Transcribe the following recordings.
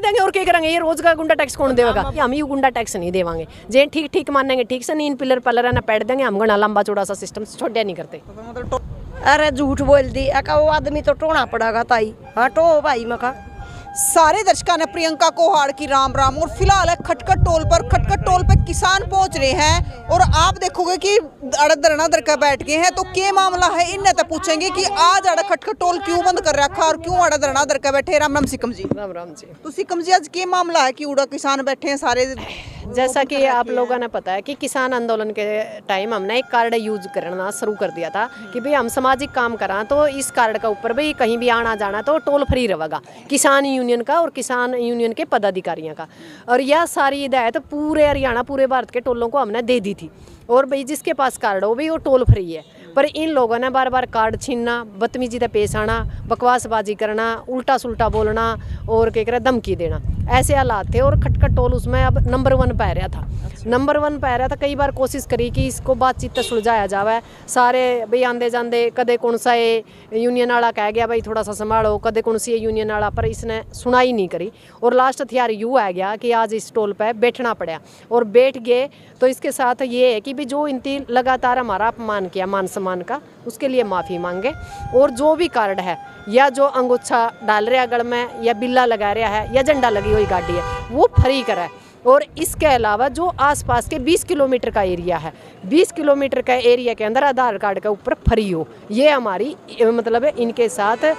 देंगे और क्या करेंगे, ये रोज का गुंडा टैक्स कौन देगा? हम ये गुंडा टैक्स नहीं देवांगे, जे ठीक ठीक मानेंगे ठीक से, नहीं इन पिलर पलर ना पैड देंगे, हम गणा लंबा चौड़ा सा सिस्टम छोड़िया नहीं करते। अरे झूठ बोल दी, वो आदमी तो टोना पड़ेगा ताई। हाँ टो भाई मका। सारे दर्शकों ने प्रियंका कोहाड़ की राम राम। और फिलहाल है खटखट टोल पर। खटखट टोल पे किसान पहुंच रहे हैं और आप देखोगे कि धरना दरका बैठ गए हैं। तो क्या मामला है, इन्हें तो पूछेंगे कि आज आड़ा खटखट टोल क्यों बंद कर रखा और क्यों आड़ा धरना दरका बैठे। राम राम सिकम जी। राम राम जी। तो सिकम जी आज क्या मामला है कि उड़ा किसान बैठे हैं सारे? जैसा कि आप लोगों ने पता है कि किसान आंदोलन के टाइम हमने एक कार्ड यूज करना शुरू कर दिया था कि भाई हम सामाजिक काम करा, तो इस कार्ड का ऊपर भाई कहीं भी आना जाना तो टोल फ्री रहेगा किसान यूनियन का और किसान यूनियन के पदाधिकारियों का। और यह सारी हिदायत पूरे हरियाणा पूरे भारत के टोलों को हमने दे दी थी। और भाई जिसके पास कार्ड हो भाई वो टोल फ्री है। पर इन लोगों ने बार बार कार्ड छीनना, बदतमीजी से पेश आना, बकवासबाजी करना, उल्टा सुल्टा बोलना और क्या करे धमकी देना, ऐसे हालात थे। और खटखट टोल उसमें अब नंबर 1 पे रहा था। नंबर 1 पे रहा था। कई बार कोशिश करी कि इसको बातचीत सुलझाया जावे। सारे भाई आंदे जाते कदे कौन सा ये यूनियन वाला कह गया भाई थोड़ा सा संभालो, कदे कौन सी यूनियन वाला, पर इसने सुनाई नहीं करी। और लास्ट हथियार यूँ आ गया कि आज इस टोल पर बैठना पड़ा। और बैठ गए तो इसके साथ ये है कि भी जो इनती लगातार हमारा अपमान किया मान सम्मान का, उसके लिए माफ़ी मांगे। और जो भी कार्ड है या जो अंगूछा डाल रहा गल में या बिल्ला लगा रहा है या झंडा लगी हुई गाड़ी है वो फ्री कराए। और इसके अलावा जो आसपास के 20 किलोमीटर का एरिया है, 20 किलोमीटर का एरिया के अंदर आधार कार्ड के ऊपर फ्री हो, ये हमारी मतलब इनके साथ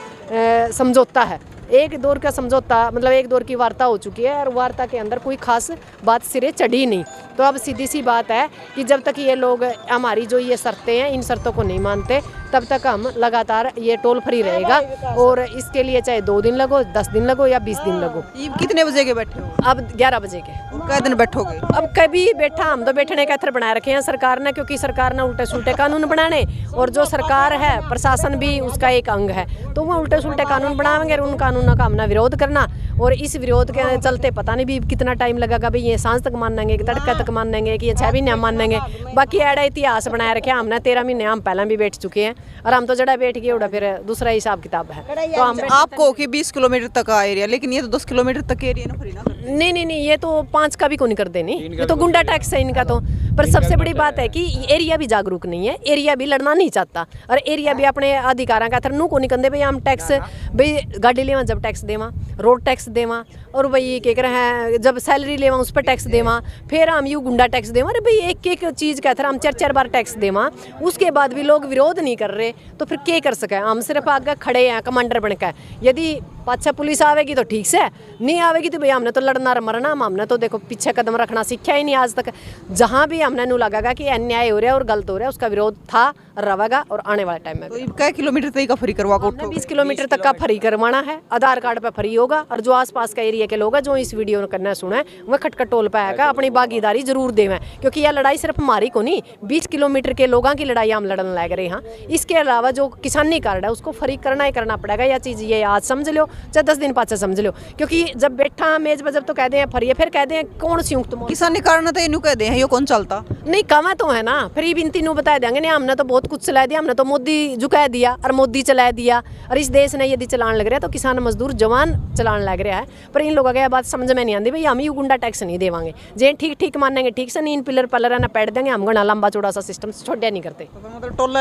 समझौता है। एक दौर का समझौता मतलब एक दौर की वार्ता हो चुकी है और वार्ता के अंदर कोई खास बात सिरे चढ़ी नहीं। तो अब सीधी सी बात है कि जब तक ये लोग हमारी जो ये शर्तें हैं इन शर्तों को नहीं मानते तब तक हम लगातार ये टोल फ्री रहेगा। और इसके लिए चाहे 2 दिन लगो, 10 दिन लगो या 20 दिन लगो। कितने बजे के बैठे हो? अब 11 बजे के। कै दिन बैठोगे? अब कभी बैठा, हम तो बैठने का अथर बना रखे हैं सरकार ने, क्योंकि सरकार ने उल्टे सुल्टे कानून बनाने और जो सरकार है प्रशासन भी उसका एक अंग है, तो वो उल्टे सुल्टे कानून बनाएंगे और उन कानूनों का हमने विरोध करना। और इस विरोध के चलते पता नहीं भी कितना टाइम लगेगा, भाई ये सांझ तक मानेंगे कि तड़का तक मानेंगे कि ये 6 महीने मानेंगे। बाकी ऐसा इतिहास बनाया रखे हमने। 13 महीने हम पहले भी बैठ चुके हैं और हम तो जड़ा बैठ गए उड़ा फिर दूसरा हिसाब किताब है। तो हम आपको कि 20 किलोमीटर तक का एरिया, लेकिन ये तो 10 किलोमीटर तक एरिया ना फ्री ना। नहीं, ये तो 5 का भी को नहीं कर देनी, ये तो गुंडा टैक्स है इनका तो। पर सबसे बड़ी बात है कि एरिया भी जागरूक नहीं है, एरिया भी लड़ना नहीं चाहता और एरिया भी अपने अधिकारों का थरनू को नहीं करते। भाई हम टैक्स भाई गाड़ी लेवा जब टैक्स देवा, रोड टैक्स देवा, और भाई क्या कह रहे हैं जब सैलरी लेवा उस पर टैक्स देवा, फिर हम यू गुंडा टैक्स देवा। अरे भाई एक एक चीज़ का हम 4-4 बार टैक्स देवा, उसके बाद भी लोग विरोध नहीं कर रहे तो फिर क्या कर सके। हम सिर्फ आगे खड़े हैं कमांडर बनकर। यदि पाछा पुलिस आवेगी तो ठीक से, नहीं आवेगी तो भाई हमने तो लड़ना मरना। हमने तो देखो पीछे कदम रखना सीखा ही नहीं आज तक। जहाँ भी हमने नू लगेगा कि अन्याय हो रहा है और गलत हो रहा है उसका विरोध था, रहेगा और आने वाले टाइम में। तो कै किलोमीटर तक का फ्री करवा को? 20 किलोमीटर तक का फ्री करवाना है, आधार कार्ड पे फ्री होगा। और जो आसपास का एरिया के लोग हैं जो इस वीडियो करना सुने वह खटखट टोल पे आएगा, अपनी भागीदारी जरूर देवें, क्योंकि यह लड़ाई सिर्फ हमारी को नहीं, 20 किलोमीटर के लोगों की लड़ाई हम लड़ने लग रहे हैं। इसके अलावा जो किसानी कार्ड है उसको फ्री करना ही करना पड़ेगा। यह चीज़ ये आज समझ लो चाहे 10 दिन पाछे समझ लो, क्योंकि जब बैठा मेज पर जब तो कहते हैं फ्री है, फिर कहते हैं कौन सी किसानी कारण तो इन्हों कहते हैं ये कौन चलता नहीं कमा तो है ना। फ्री बिनती नू बता देंगे नहीं, हमने तो बहुत कुछ चला दिया, हमने तो मोदी झुका दिया और मोदी चला दिया। और इस देश ने यदि चलान लग रहा है तो किसान मजदूर जवान चलान लग रहा है। पर इन लोगों की बात समझ में नहीं आती। भाई हम ही गुंडा टैक्स नहीं देवांगे, जे ठीक ठीक मानेंगे ठीक से, नहीं इन पिलर पलर ना पैड देंगे, हम गणा लंबा चौड़ा सा सिस्टम छोड़िया नहीं करते। मतलब टोल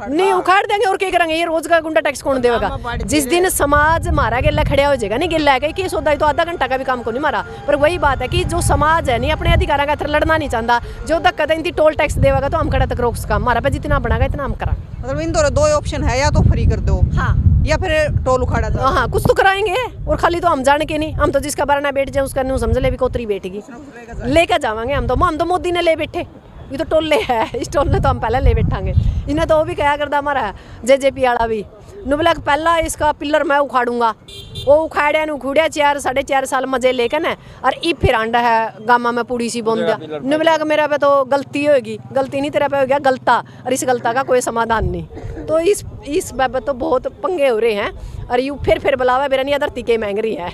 नहीं उखाड़ देंगे और क्या करेंगे, ये रोज का गुंडा टैक्स कौन देगा? जिस दिन समाज मारा गेला खड़ा हो जाएगा नहीं गेला है कि सौदा तो आधा घंटा का भी काम को नहीं मारा। पर वही बात है कि जो समाज है नहीं अपने अधिकारों का लड़ना नहीं चाहता, जो धक्का इनकी टोल टैक्स देगा तो हम खड़ा तक रोक सका, हमारा पे जितना बनाएगा इतना हम करा। मतलब इन दो ऑप्शन है, या तो फ्री कर दो हाँ या फिर टोल उखाड़ा जाए। हाँ कुछ तो कराएंगे। और खाली तो हम जाने के नहीं, हम तो जिसका बारना बैठ जाए उसका नहीं समझ ले भी कोतरी बैठेगी लेकर जावांगे। हम तो मोदी ने ले बैठे, ये तो टोले है, इस टोले तो हम पहले ले बैठांगे। इन्हें तो वो भी कहा करता हमारा जेजेपी वाला भी नुबला पहला इसका पिलर मैं उखाड़ूंगा, वो उखाड़िया उखूड़िया 4-4.5 साल मजे लेकर न और ई फिर आंडा है गामा में पूड़ी सी बोन दिया। नुबला मेरा पे तो गलती होगी, गलती नहीं तेरा पे हो गया गलता, और इस गलता का कोई समाधान नहीं। तो इस बाबत तो बहुत पंगे हो रहे हैं और यू फिर बुलावा मेरा नहीं धरती के मांग रही है,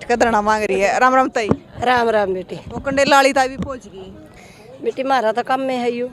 धरना मांग रही है। राम राम ताई। राम राम बेटी। वो कंडेला वाली ताई भी पहुंच गई बेटी, मारा तो कम में है यू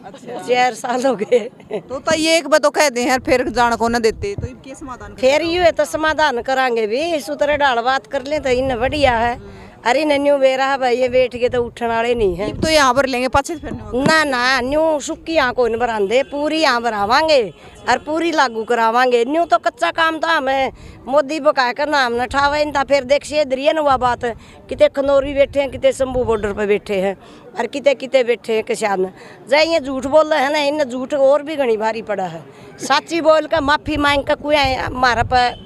4 साल हो गए। तो ताई एक बार तो कह दे यार फिर जान को न देते तो इनके समाधान फिर यू है तो समाधान करांगे भी, सूत्र डाल बात कर ले तो इन बढ़िया है। अरे नन्यू बेरा है भाई, ये बैठ के तो उठने वाले नहीं है। तो यहाँ पर लेंगे पाछे फिरने वाले। ना ना न्यू सुक्की यहाँ को नहीं भरांदे, पूरी यहाँ भरावांगे और पूरी लागू करावांगे। न्यू तो कच्चा काम था, हमें मोदी बकाया का नाम न ठावा था। फिर देखिए इधर न हुआ बात, कितने खनौरी बैठे हैं, कितने शंभू बॉर्डर पे बैठे हैं और कितने कितने बैठे हैं किसान। जय ये झूठ बोल रहे हैं ना, इन झूठ और भी घनी भारी पड़ा है। सच्ची बोल कर माफी मांग कर कोई हमारा पर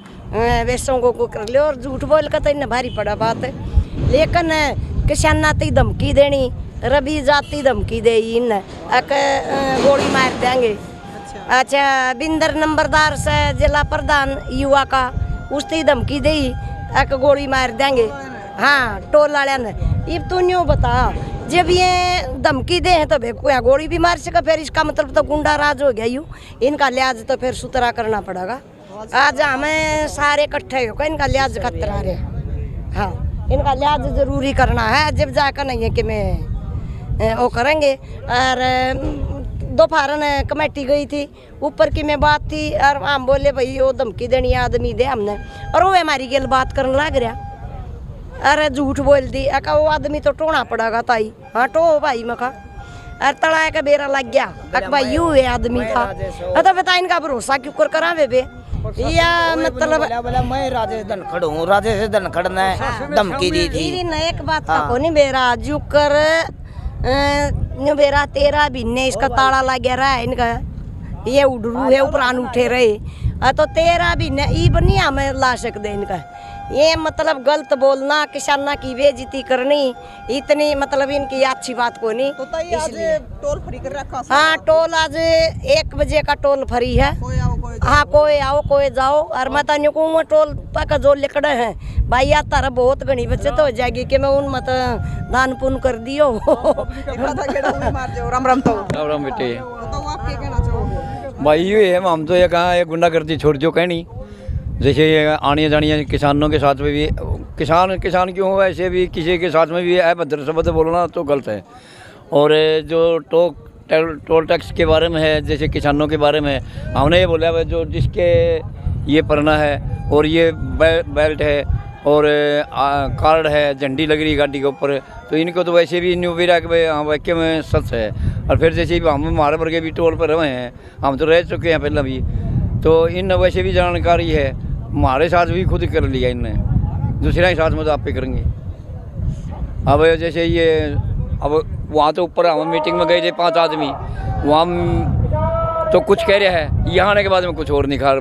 वैसों को कर ले, और झूठ बोल कर तो इन भारी पड़ा बात है। लेकिन किसाना ती धमकी देनी, रबी जाती धमकी दे इन गोली मार देंगे। अच्छा बिंदर नंबरदार से जिला प्रधान युवा का उसकी धमकी दे गोली मार देंगे। हाँ टोल वाले ने अब तू न्यू बता, जब ये धमकी दे हैं तो कोई गोली भी मार सके, फिर इसका मतलब तो गुंडा राज हो गया। यूँ इनका लिहाज तो फिर सुतरा करना पड़ेगा। आज हमें सारे इकट्ठे होकर इनका लिहाज खतरा रहे। हाँ इनका लिहाज जरूरी करना है, जब जाकर नहीं है कि मैं वो करेंगे। और दोपहर में कमेटी गई थी, ऊपर की में बात थी और हम बोले भाई वो धमकी देनी आदमी दे हमने, और वो हमारी गल बात करने लग रहा। अरे झूठ बोल दी, अका वो आदमी तो टोना पड़ेगा ताई। हाँ टो भाई मखा अरे तड़ा का बेरा लग गया, अक भाई यू है आदमी था। तो बता इनका भरोसा क्यों कर करा बे या मतलब मैं राजेश धनखड़ हूँ, राजेश धनखड़ ने धमकी दी थी। एक बात का को नहीं बेरा जुकर बेरा तेरा बिन्ने इसका ताला लग गया रहा है इनका, ये उड़रू है ऊपर उठे रहे। तो तेरा बिन्ने ई बनी हमें ला सकते इनका। ये मतलब गलत बोलना, किसाना की बेइज्जती करनी, इतनी मतलब इनकी अच्छी बात को नहीं। तो ताई आज टोल फ्री कर रखा। हाँ टोल आज 1 बजे का टोल फ्री है। हाँ कोई आओ कोई जाओ। और मैं तो कहूँगा टोल तक जो लिखड़े हैं भाई यार तारा बहुत घनी बचत हो जाएगी कि मैं उन मत दान पुण्य कर दियो। राम राम। तो राम राम बेटे। बताओ आप क्या कहना चाहोगे? भाई ये है, हम तो ये कहा ये गुंडागर्दी छोड़ जो कहनी। जैसे ये आनिया जानिया किसानों के साथ में भी किसान क्यों हो, ऐसे भी किसी के साथ में भी अभद्र शब्द बोलना तो गलत है। और जो टोल टैक्स के बारे में है, जैसे किसानों के बारे में हमने ये बोला है जो जिसके ये पढ़ना है और ये बेल्ट है और कार्ड है, झंडी लग रही गाड़ी के ऊपर, तो इनको तो वैसे भी न्यू विरा के हाँ वाक्य में सच है। और फिर जैसे हम हमारे वर्गे भी टोल पर रहे हैं, हम तो रह चुके हैं पहले भी, तो इन वैसे भी जानकारी है। हमारे साथ भी खुद कर लिया इनने, दूसरा के साथ में तो आप पे करेंगे। अब जैसे ये अब वहाँ तो ऊपर हम मीटिंग में गए थे 5 आदमी, वहाँ तो कुछ कह रहे हैं, यहाँ आने के बाद में कुछ और निखार